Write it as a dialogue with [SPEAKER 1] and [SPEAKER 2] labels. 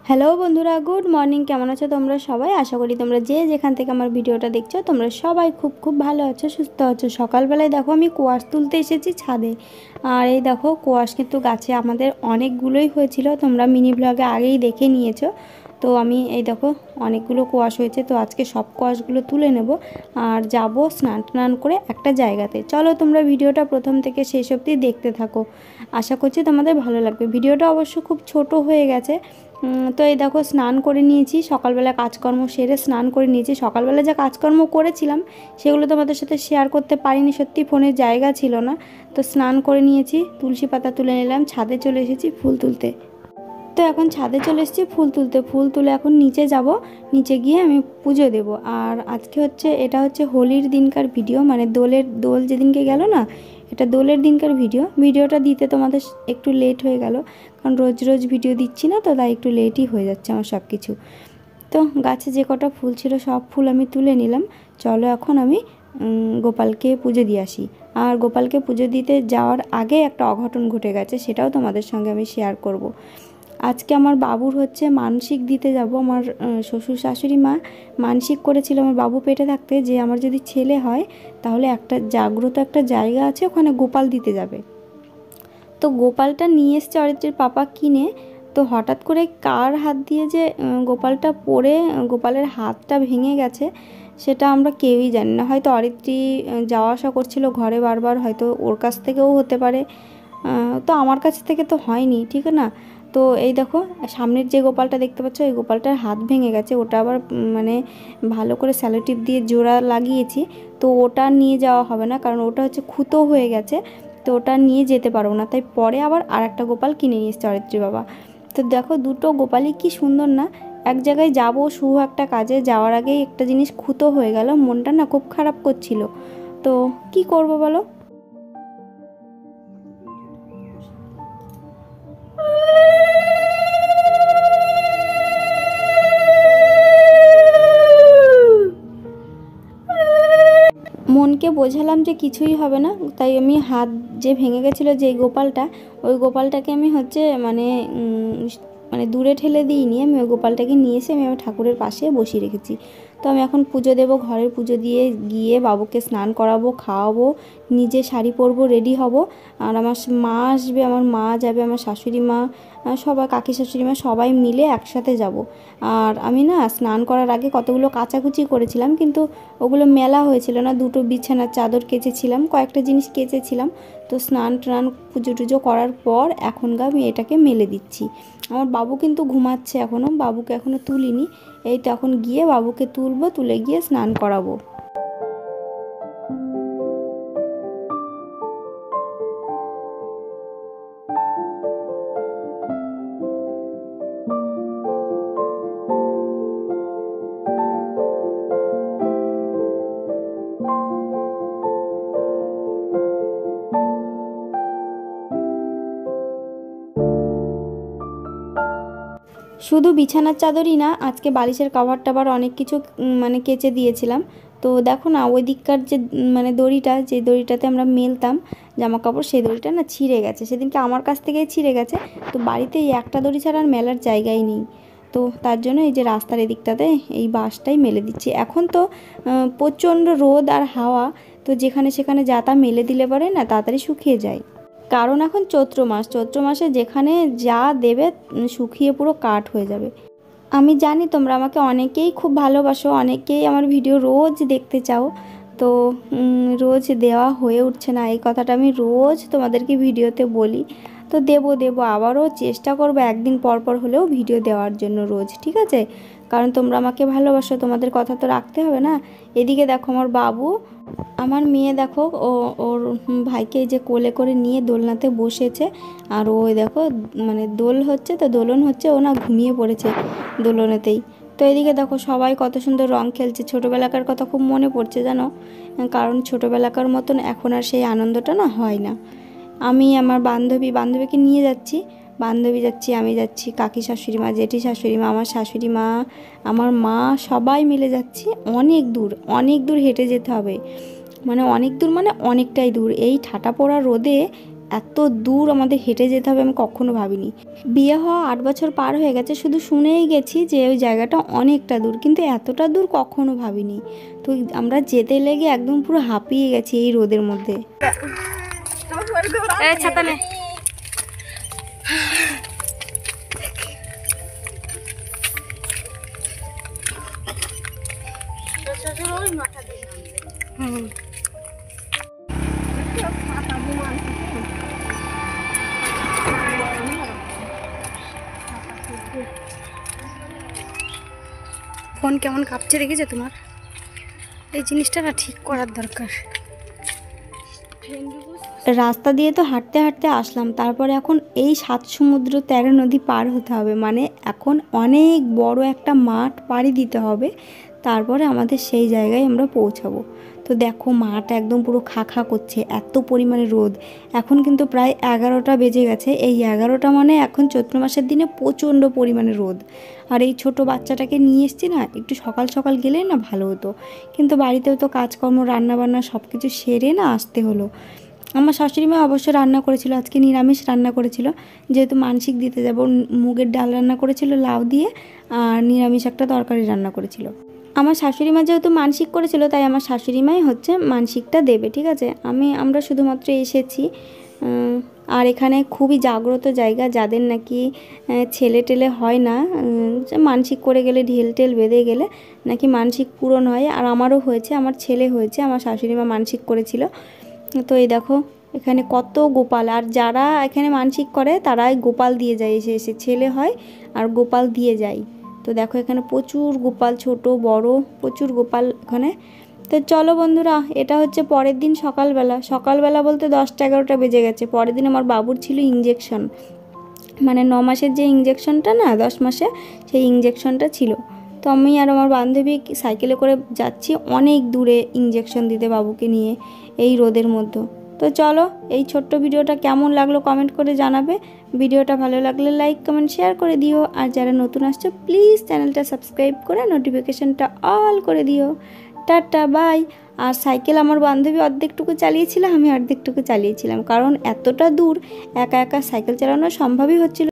[SPEAKER 1] Hello বন্ধুরা, good morning. কেমন আছো তোমরা সবাই? আশা করি তোমরা যে যেখান থেকে আমার ভিডিওটা দেখছো তোমরা সবাই খুব খুব ভালো আছো, সুস্থ আছো। সকালবেলায় দেখো আমি কোয়াশ তুলতে এসেছি ছাদে। আর এই দেখো কোয়াশ কিন্তু গাছে আমাদের অনেকগুলোই হয়েছিল, তোমরা মিনি ব্লগে আগেই দেখে নিয়েছো। তো আমি এই দেখো অনেকগুলো কোয়াশ হয়েছে, তো আজকে সব কোয়াশগুলো তুলে নেব আর যাব স্নান টান করে একটা জায়গাতে। চলো তোমরা ভিডিওটা প্রথম থেকে শেষ অবধি দেখতে থাকো, আশা করছি তোমাদের ভালো লাগবে। ভিডিওটা অবশ্য খুব ছোট হয়ে গেছে। তো এই দেখো স্নান করে নিয়েছি, সকালবেলা কাজকর্ম সেরে স্নান করে নিয়েছি। সকালবেলা যা কাজকর্ম করেছিলাম সেগুলো তোমাদের সাথে শেয়ার করতে পারিনি, সত্যি ফোনের জায়গা ছিল না। তো স্নান করে নিয়েছি, তুলসী পাতা তুলে নিলাম, ছাদে চলে এসেছি ফুল তুলতে। তো এখন ছাদে চলে এসেছি ফুল তুলতে, ফুল তুলে এখন নিচে যাব, নিচে গিয়ে আমি পুজো দেব। আর আজকে এটা হচ্ছে হোলির দিনকার ভিডিও, মানে দোল যেদিনকে গেল না, এটা দোলের দিনকার ভিডিওটা দিতে তোমাদের একটু লেট হয়ে গেল, কারণ রোজ রোজ ভিডিও দিচ্ছি না, তো তাই একটু লেটই হয়ে যাচ্ছে আমার সব কিছু। তো গাছে যে কটা ফুল ছিল সব ফুল আমি তুলে নিলাম। চলো এখন আমি গোপালকে পুজো দিয়ে আসি। আর গোপালকে পুজো দিতে যাওয়ার আগে একটা অঘটন ঘটে গেছে, সেটাও তোমাদের সঙ্গে আমি শেয়ার করব। আজকে আমার বাবুর মানসিক দিতে যাব। আমার শ্বশুর শাশুড়ি মা মানসিক করেছিল আমার বাবু পেটে থাকতে, যে আমার যদি ছেলে হয় তাহলে একটা জাগ্রত একটা জায়গা আছে, ওখানে গোপাল দিতে যাবে। তো গোপালটা নিয়ে এসছে অরিত্রীর পাপা কিনে। তো হঠাৎ করে কার হাত দিয়ে যে গোপালটা পড়ে গোপালের হাতটা ভেঙে গেছে সেটা আমরা কেউই জানি না। হয়তো অরিত্রী যাওয়া আসা করছিল ঘরে বারবার, হয়তো ওর কাছ থেকেও হতে পারে, তো আমার কাছ থেকে তো হয়নি, ঠিক না? তো এই দেখো সামনের যে গোপালটা দেখতে পাচ্ছ, ওই গোপালটার হাত ভেঙে গেছে। ওটা আবার মানে ভালো করে স্যালোটিপ দিয়ে জোড়া লাগিয়েছি। তো ওটা নিয়ে যাওয়া হবে না, কারণ ওটা খুঁতো হয়ে গেছে, তো ওটা নিয়ে যেতে পারবো না। তাই পরে আবার আর একটা গোপাল কিনে নিয়ে এসছে অরিত্রী বাবা। তো দেখো দুটো গোপালই কি সুন্দর না। এক জায়গায় যাবো শুভ একটা কাজে, যাওয়ার আগেই একটা জিনিস খুঁতো হয়ে গেল, মনটা না খুব খারাপ করছিল। তো কি করব বলো? মনকে বোঝালাম যে কিছুই হবে না, তাই আমি হাত যে ভেঙে গেছিলো যে গোপালটা, ওই গোপালটাকে আমি মানে মানে দূরে ঠেলে দিইনি, আমি ওই গোপালটাকে নিয়ে এসে আমি আমার ঠাকুরের পাশে বসিয়ে রেখেছি। তো আমি এখন পুজো দেবো, ঘরের পুজো দিয়ে গিয়ে বাবুকে স্নান করাবো, খাওয়াবো, নিজে শাড়ি পরবো, রেডি হব। আর আমার মা আসবে, আমার মা যাবে, আমার শাশুড়ি মা, সবাই কাকি শাশুড়ি মা সবাই মিলে একসাথে যাব। আর আমি না স্নান করার আগে কতগুলো কাচাকুচি করেছিলাম, কিন্তু ওগুলো মেলা হয়েছিল না। দুটো বিছানার চাদর কেচেছিলাম, কয়েকটা জিনিস কেচেছিলাম। তো স্নান টান পুজো টুজো করার পর এখন আমি এটাকে মেলে দিচ্ছি। আমার বাবু কিন্তু ঘুমাচ্ছে এখনও, বাবুকে এখনও তুলিনি। এই তো এখন গিয়ে বাবুকে তুলবো, তুলে গিয়ে স্নান করাবো। শুধু বিছানার চাদরই না, আজকে বালিশের কভার টাভার অনেক কিছু মানে কেচে দিয়েছিলাম। তো দেখো না ওই দিককার যে মানে দড়িটা, যে দড়িটাতে আমরা মেলতাম জামা কাপড়, সেই দড়িটা না ছিঁড়ে গেছে, সেদিনকে আমার কাছ থেকেই ছিঁড়ে গেছে। তো বাড়িতে এই একটা দড়ি ছাড়া আর মেলার জায়গাই নেই। তো তার জন্য এই যে রাস্তার এদিকটাতে এই বাঁশটাই মেলে দিচ্ছি। এখন তো প্রচণ্ড রোদ আর হাওয়া, তো যেখানে সেখানে যা তা মেলে দিলে পরে না তাড়াতাড়ি শুকিয়ে যায়। কারণ এখন চৈত্র মাসে যেখানে যা দেবে শুকিয়ে পুরো কাঠ হয়ে যাবে। আমি জানি তোমরা আমাকে অনেকেই খুব ভালোবাসো, অনেকেই আমার ভিডিও রোজ দেখতে চাও। তো রোজ দেওয়া হয়ে উঠছে না, এই কথাটা আমি রোজ তোমাদেরকে ভিডিওতে বলি। তো দেবো আবারও চেষ্টা করবো একদিন পর পর হলেও ভিডিও দেওয়ার জন্য রোজ, ঠিক আছে? কারণ তোমরা আমাকে ভালোবাসো, তোমাদের কথা তো রাখতে হবে না। এদিকে দেখো আমার বাবু, আমার মেয়ে দেখো ওর ভাইকে এই যে কোলে করে নিয়ে দোলনাতে বসেছে। আর ওই দেখো মানে দোল হচ্ছে, তো দোলন হচ্ছে, ও না ঘুমিয়ে পড়েছে দোলনেতেই। তো এদিকে দেখো সবাই কত সুন্দর রং খেলছে, ছোটোবেলাকার কথা খুব মনে পড়ছে জানো, কারণ ছোটোবেলাকার মতন এখন আর সেই আনন্দটা না হয় না। আমি আমার বান্ধবীকে নিয়ে যাচ্ছি, বান্ধবী যাচ্ছি, আমি যাচ্ছি, কাকি শাশুড়ি মা, জেঠি শাশুড়ি মা, আমার শাশুড়ি মা, আমার মা, সবাই মিলে যাচ্ছি। অনেক দূর হেঁটে যেতে হবে, মানে অনেক দূর, মানে অনেকটাই দূর। এই ঠাটা পোড়া রোদে এত দূর আমাদের হেঁটে যেতে হবে আমি কখনো ভাবিনি। বিয়ে হওয়া 8 বছর পার হয়ে গেছে, শুধু শুনেই গেছি যে ওই জায়গাটা অনেকটা দূর, কিন্তু এতটা দূর কখনো ভাবিনি। তো আমরা যেতে লেগে একদম পুরো হাঁপিয়ে গেছি এই রোদের মধ্যে। ছাতা নে। ফোন কেমন কাঁপছে দেখেছো তোমার? এই জিনিসটা না ঠিক করার দরকার। রাস্তা দিয়ে তো হাঁটতে হাঁটতে আসলাম, তারপরে এখন এই 7 সমুদ্র 13 নদী পার হতে হবে, মানে এখন অনেক বড় একটা মাঠ পাড়ি দিতে হবে, তারপরে আমাদের সেই জায়গায় আমরা পৌঁছাবো। তো দেখো মাঠ একদম পুরো খা খা করছে, এত পরিমাণে রোদ। এখন কিন্তু প্রায় 11টা বেজে গেছে। এই 11টা মানে এখন চৈত্র মাসের দিনে প্রচণ্ড পরিমাণে রোদ। আর এই ছোট বাচ্চাটাকে নিয়ে এসছি না, একটু সকাল সকাল গেলে না ভালো হতো, কিন্তু বাড়িতেও তো কাজকর্ম রান্নাবান্না সব কিছু সেরে না আসতে হলো। আমার শাশুড়ি মা অবশ্য রান্না করেছিল, আজকে নিরামিষ রান্না করেছিল, যেহেতু মানসিক দিতে যাব। মুগের ডাল রান্না করেছিল লাউ দিয়ে, আর নিরামিষ একটা তরকারি রান্না করেছিল। আমার শাশুড়ি মা যেহেতু মানসিক করেছিল, তাই আমার শাশুড়ি মাই হচ্ছে মানসিকটা দেবে, ঠিক আছে। আমরা শুধুমাত্র এসেছি। আর এখানে খুবই জাগ্রত জায়গা, যাদের নাকি ছেলে টেলে হয় না, মানসিক করে গেলে ঢেল টেল বেঁধে গেলে নাকি মানসিক পূরণ হয়। আর আমারও হয়েছে, আমার ছেলে হয়েছে, আমার শাশুড়ি মা মানসিক করেছিল। তো এই দেখো এখানে কত গোপাল, আর যারা এখানে মানসিক করে তারাই গোপাল দিয়ে যায়, এসে এসে ছেলে হয় আর গোপাল দিয়ে যায়। তো দেখো এখানে প্রচুর গোপাল, ছোট বড় প্রচুর গোপাল এখানে। তো চলো বন্ধুরা, এটা হচ্ছে পরের দিন সকালবেলা বলতে 10টা-11টা বেজে গেছে। পরের দিন আমার বাবুর ছিল ইঞ্জেকশন, মানে 9 মাসের যে ইঞ্জেকশনটা না, 10 মাসে সেই ইঞ্জেকশনটা ছিল। তো আমি আর আমার বান্ধবী সাইকেলে করে যাচ্ছি অনেক দূরে ইঞ্জেকশন দিতে বাবুকে নিয়ে এই রোদের মধ্যে। তো চলো, এই ছোট্ট ভিডিওটা কেমন লাগলো কমেন্ট করে জানাবে। ভিডিওটা ভালো লাগলে লাইক কমেন্ট শেয়ার করে দিও, আর যারা নতুন আসছো প্লিজ চ্যানেলটা সাবস্ক্রাইব করে নোটিফিকেশানটা অল করে দিও। Tata bye. আর সাইকেল আমার বান্ধবী অর্ধেকটুকু চালিয়েছিল, আমি অর্ধেকটুকু চালিয়েছিলাম, কারণ এতটা দূর একা একা সাইকেল চালানো সম্ভবই হচ্ছিল